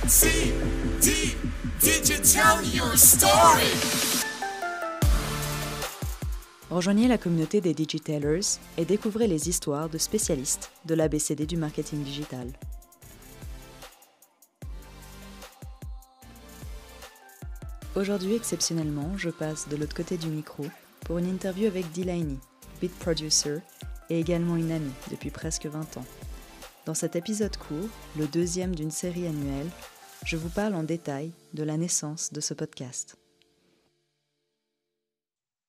Did you tell your story? Rejoignez la communauté des Digitailers et découvrez les histoires de spécialistes de l'ABCD du marketing digital. Aujourd'hui, exceptionnellement, je passe de l'autre côté du micro pour une interview avec Delaney, beat producer et également une amie depuis presque 20 ans. Dans cet épisode court, le deuxième d'une série annuelle, je vous parle en détail de la naissance de ce podcast.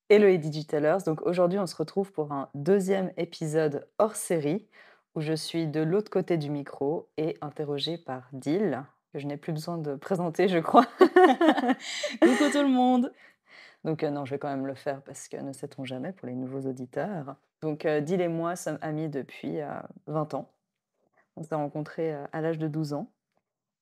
Hello les Digitailers, donc aujourd'hui on se retrouve pour un deuxième épisode hors série où je suis de l'autre côté du micro et interrogée par Dil, que je n'ai plus besoin de présenter je crois. Coucou tout le monde. Donc non, je vais quand même le faire parce que ne sait-on jamais pour les nouveaux auditeurs. Donc Dil et moi sommes amis depuis 20 ans. On s'est rencontrés à l'âge de 12 ans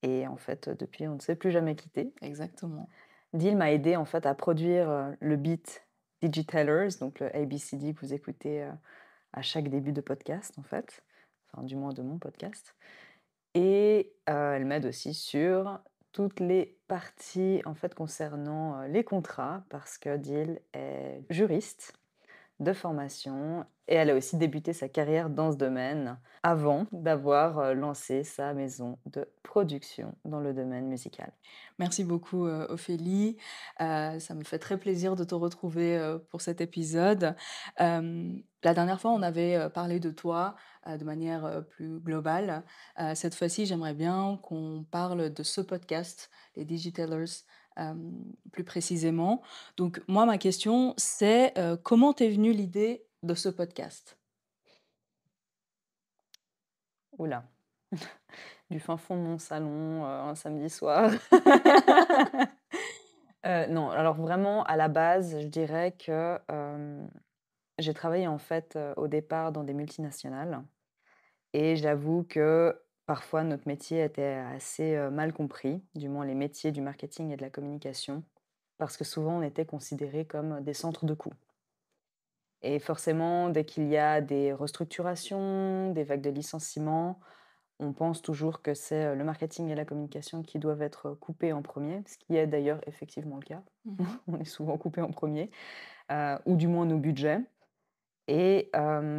et en fait depuis on ne s'est plus jamais quittés. Exactement. Dil m'a aidé en fait à produire le beat Digitailers, donc le ABCD que vous écoutez à chaque début de podcast en fait, enfin du moins de mon podcast. Et elle m'aide aussi sur toutes les parties en fait concernant les contrats parce que Dil est juriste de formation et elle a aussi débuté sa carrière dans ce domaine avant d'avoir lancé sa maison de production dans le domaine musical. Merci beaucoup Ophélie. Ça me fait très plaisir de te retrouver pour cet épisode. La dernière fois, on avait parlé de toi de manière plus globale. Cette fois-ci, j'aimerais bien qu'on parle de ce podcast, les Digitailers, plus précisément. Donc moi, ma question, c'est comment t'es venue l'idée de ce podcast? Oula, du fin fond de mon salon, un samedi soir. Non, alors vraiment à la base, je dirais que, j'ai travaillé en fait, au départ dans des multinationales et j'avoue que parfois notre métier était assez, mal compris, du moins les métiers du marketing et de la communication, parce que souvent on était considérés comme des centres de coûts et forcément dès qu'il y a des restructurations, des vagues de licenciements, on pense toujours que c'est, le marketing et la communication qui doivent être coupés en premier, ce qui est d'ailleurs effectivement le cas. On est souvent coupé en premier, ou du moins nos budgets et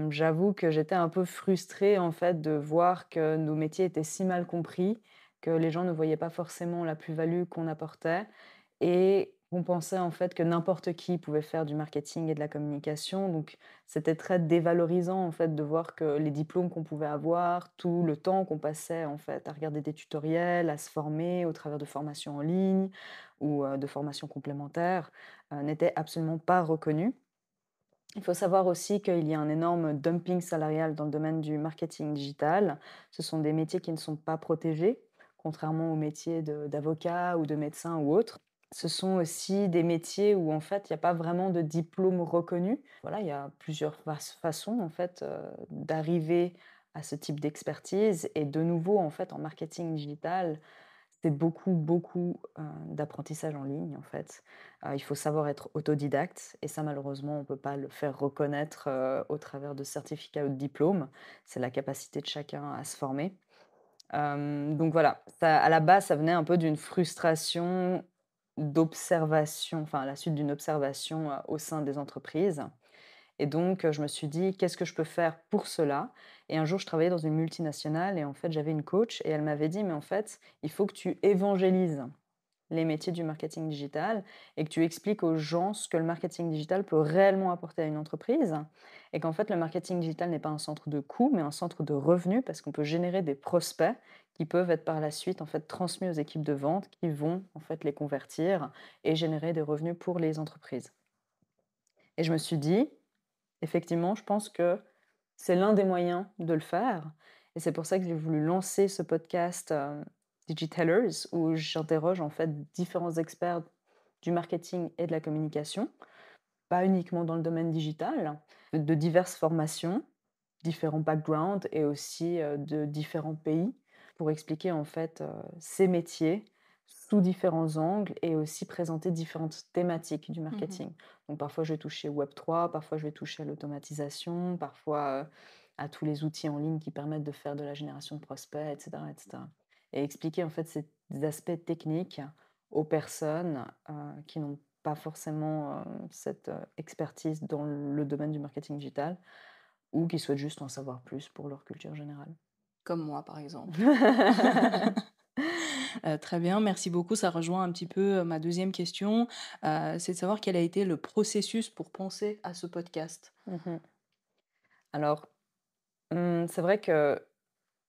j'avoue que j'étais un peu frustrée, en fait, de voir que nos métiers étaient si mal compris, que les gens ne voyaient pas forcément la plus-value qu'on apportait et on pensait, en fait, que n'importe qui pouvait faire du marketing et de la communication. Donc c'était très dévalorisant, en fait, de voir que les diplômes qu'on pouvait avoir, tout le temps qu'on passait, en fait, à regarder des tutoriels, à se former au travers de formations en ligne ou de formations complémentaires, n'était absolument pas reconnu. Il faut savoir aussi qu'il y a un énorme dumping salarial dans le domaine du marketing digital. Ce sont des métiers qui ne sont pas protégés, contrairement aux métiers d'avocat ou de médecin ou autres. Ce sont aussi des métiers où en fait il n'y a pas vraiment de diplôme reconnu. Voilà, il y a plusieurs façons en fait d'arriver à ce type d'expertise. Et de nouveau en fait en marketing digital, c'est beaucoup d'apprentissage en ligne, en fait. Il faut savoir être autodidacte et ça, malheureusement, on ne peut pas le faire reconnaître, au travers de certificats ou de diplômes. C'est la capacité de chacun à se former. Donc voilà, ça à la base, ça venait un peu d'une frustration d'observation, enfin, à la suite d'une observation, au sein des entreprises et donc, je me suis dit: «Qu'est-ce que je peux faire pour cela?» Et un jour, je travaillais dans une multinationale et en fait, j'avais une coach et elle m'avait dit: «Mais en fait, il faut que tu évangélises les métiers du marketing digital et que tu expliques aux gens ce que le marketing digital peut réellement apporter à une entreprise et qu'en fait, le marketing digital n'est pas un centre de coûts, mais un centre de revenus parce qu'on peut générer des prospects qui peuvent être par la suite, en fait, transmis aux équipes de vente qui vont, en fait, les convertir et générer des revenus pour les entreprises». Et je me suis dit: «Effectivement, je pense que c'est l'un des moyens de le faire» et c'est pour ça que j'ai voulu lancer ce podcast, Digitailers, où j'interroge en fait différents experts du marketing et de la communication, pas uniquement dans le domaine digital, de diverses formations, différents backgrounds et aussi, de différents pays pour expliquer en fait, ces métiers sous différents angles et aussi présenter différentes thématiques du marketing. Donc parfois je vais toucher Web3, parfois je vais toucher à l'automatisation, parfois, à tous les outils en ligne qui permettent de faire de la génération de prospects et cetera et cetera. Et expliquer en fait ces des aspects techniques aux personnes qui n'ont pas forcément cette expertise dans le domaine du marketing digital ou qui souhaitent juste en savoir plus pour leur culture générale. Comme moi, par exemple. Très bien, merci beaucoup. Ça rejoint un petit peu, ma deuxième question, c'est de savoir quel a été le processus pour penser à ce podcast? Mhm. Alors, c'est vrai que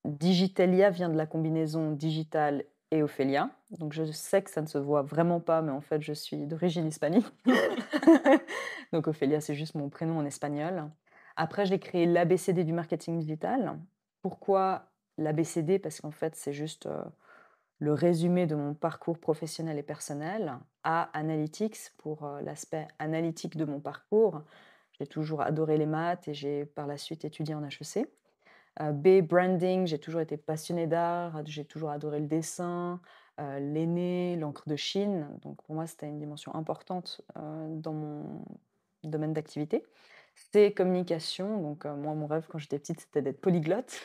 Digitalia vient de la combinaison digital et Ophélia. Donc je sais que ça ne se voit vraiment pas, mais en fait, je suis d'origine hispanique. Donc Ophélia, c'est juste mon prénom en espagnol. Après, j'ai créé l'ABCD du marketing digital. Pourquoi l'ABCD? Parce qu'en fait, c'est juste le résumé de mon parcours professionnel et personnel. A, Analytics, pour l'aspect analytique de mon parcours. J'ai toujours adoré les maths et j'ai par la suite étudié en HEC. B, branding, j'ai toujours été passionnée d'art, j'ai toujours adoré le dessin, l'aîné, l'encre de Chine. Donc pour moi, c'était une dimension importante dans mon domaine d'activité. C, communication. Donc moi, mon rêve quand j'étais petite, c'était d'être polyglotte.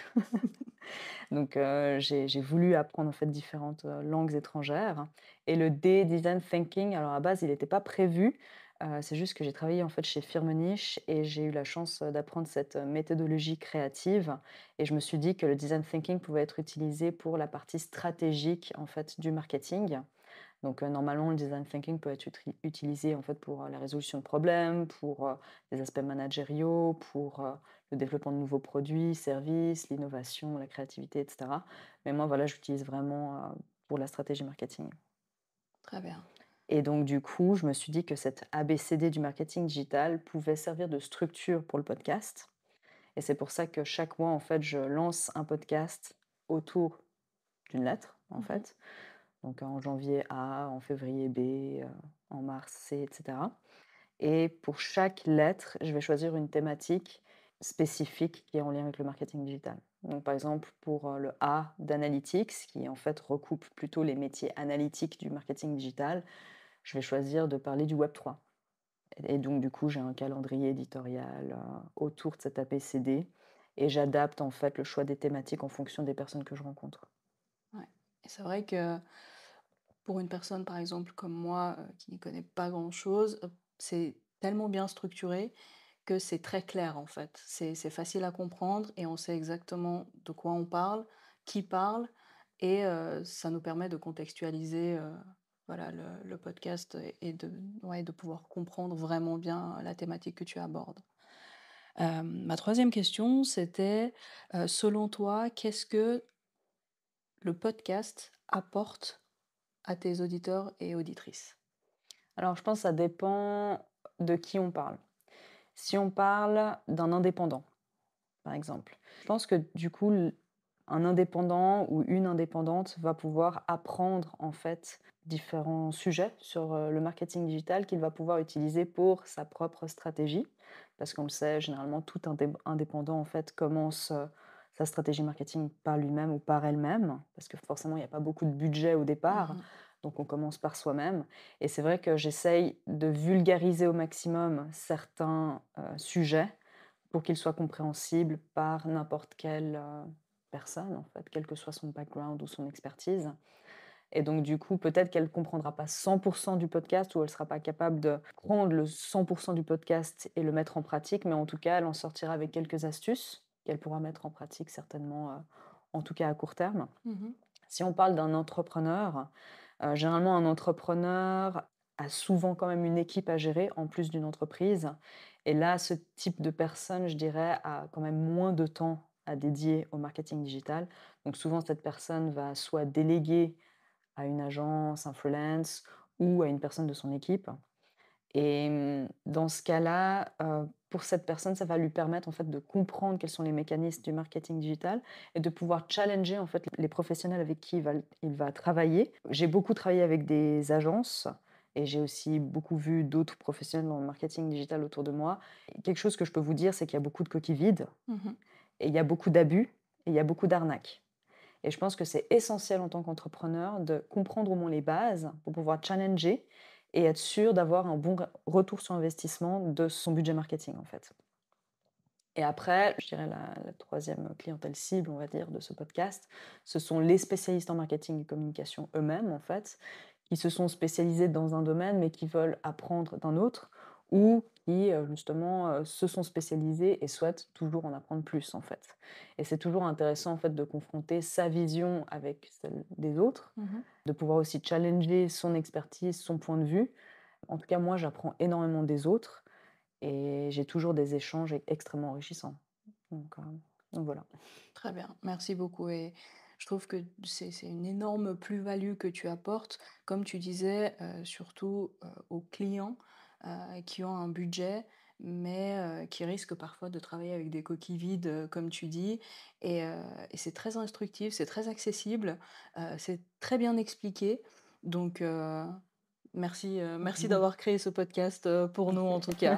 Donc j'ai voulu apprendre en fait différentes langues étrangères. Et le D, design thinking, alors à base, il n'était pas prévu. C'est juste que j'ai travaillé en fait chez Firmenich et j'ai eu la chance d'apprendre cette méthodologie créative. Et je me suis dit que le design thinking pouvait être utilisé pour la partie stratégique en fait du marketing. Donc normalement, le design thinking peut être utilisé en fait pour la résolution de problèmes, pour les aspects managériaux, pour le développement de nouveaux produits, services, l'innovation, la créativité, etc. Mais moi, voilà, j'utilise vraiment pour la stratégie marketing. Très bien. Et donc, du coup, je me suis dit que cette ABCD du marketing digital pouvait servir de structure pour le podcast. Et c'est pour ça que chaque mois, en fait, je lance un podcast autour d'une lettre, en Mmh. fait. Donc en janvier A, en février B, en mars C, etc. Et pour chaque lettre, je vais choisir une thématique spécifique qui est en lien avec le marketing digital. Donc par exemple pour le A d'analytics, qui en fait recoupe plutôt les métiers analytiques du marketing digital, je vais choisir de parler du Web3. Et donc du coup, j'ai un calendrier éditorial autour de cet ABCD et j'adapte en fait le choix des thématiques en fonction des personnes que je rencontre. Ouais, et c'est vrai que pour une personne, par exemple, comme moi, qui n'y connaît pas grand-chose, c'est tellement bien structuré que c'est très clair, en fait. C'est facile à comprendre et on sait exactement de quoi on parle et ça nous permet de contextualiser, voilà, le podcast et de ouais, de pouvoir comprendre vraiment bien la thématique que tu abordes. Ma troisième question, c'était, selon toi, qu'est-ce que le podcast apporte à tes auditeurs et auditrices? Alors je pense que ça dépend de qui on parle. Si on parle d'un indépendant, par exemple, je pense que du coup, un indépendant ou une indépendante va pouvoir apprendre en fait différents sujets sur le marketing digital qu'il va pouvoir utiliser pour sa propre stratégie. Parce qu'on le sait, généralement, tout indépendant en fait commence sa stratégie marketing par lui-même ou par elle-même, parce que forcément, il n'y a pas beaucoup de budget au départ. Mmh. Donc on commence par soi-même. Et c'est vrai que j'essaye de vulgariser au maximum certains sujets pour qu'ils soient compréhensibles par n'importe quelle personne, en fait, quel que soit son background ou son expertise. Et donc, du coup, peut-être qu'elle ne comprendra pas 100% du podcast ou elle ne sera pas capable de prendre le 100% du podcast et le mettre en pratique, mais en tout cas, elle en sortira avec quelques astuces qu'elle pourra mettre en pratique certainement, en tout cas à court terme. Mmh. Si on parle d'un entrepreneur, généralement un entrepreneur a souvent quand même une équipe à gérer en plus d'une entreprise et là, ce type de personne, je dirais, a quand même moins de temps à dédier au marketing digital. Donc souvent, cette personne va soit déléguer à une agence, un freelance ou à une personne de son équipe et dans ce cas-là, pour cette personne, ça va lui permettre en fait de comprendre quels sont les mécanismes du marketing digital et de pouvoir challenger en fait les professionnels avec qui il va travailler. J'ai beaucoup travaillé avec des agences et j'ai aussi beaucoup vu d'autres professionnels dans le marketing digital autour de moi. Et quelque chose que je peux vous dire, c'est qu'il y a beaucoup de coquilles vides Mmh. et il y a beaucoup d'abus et il y a beaucoup d'arnaques. Et je pense que c'est essentiel en tant qu'entrepreneur de comprendre au moins les bases pour pouvoir challenger et être sûr d'avoir un bon retour sur investissement de son budget marketing, en fait. Et après, je dirais la 3e clientèle cible, on va dire, de ce podcast, ce sont les spécialistes en marketing et communication eux-mêmes, en fait, qui se sont spécialisés dans un domaine, mais qui veulent apprendre d'un autre ou qui, justement, se sont spécialisés et souhaitent toujours en apprendre plus, en fait. Et c'est toujours intéressant, en fait, de confronter sa vision avec celle des autres, Mmh. de pouvoir aussi challenger son expertise, son point de vue. En tout cas, moi, j'apprends énormément des autres et j'ai toujours des échanges extrêmement enrichissants. Donc, heu, donc voilà. Très bien, merci beaucoup et je trouve que c'est une énorme plus-value que tu apportes, comme tu disais, surtout, aux clients, qui ont un budget, mais qui risquent parfois de travailler avec des coquilles vides, comme tu dis et c'est très instructif, c'est très accessible, c'est très bien expliqué donc merci, merci d'avoir créé ce podcast, pour nous en tout cas.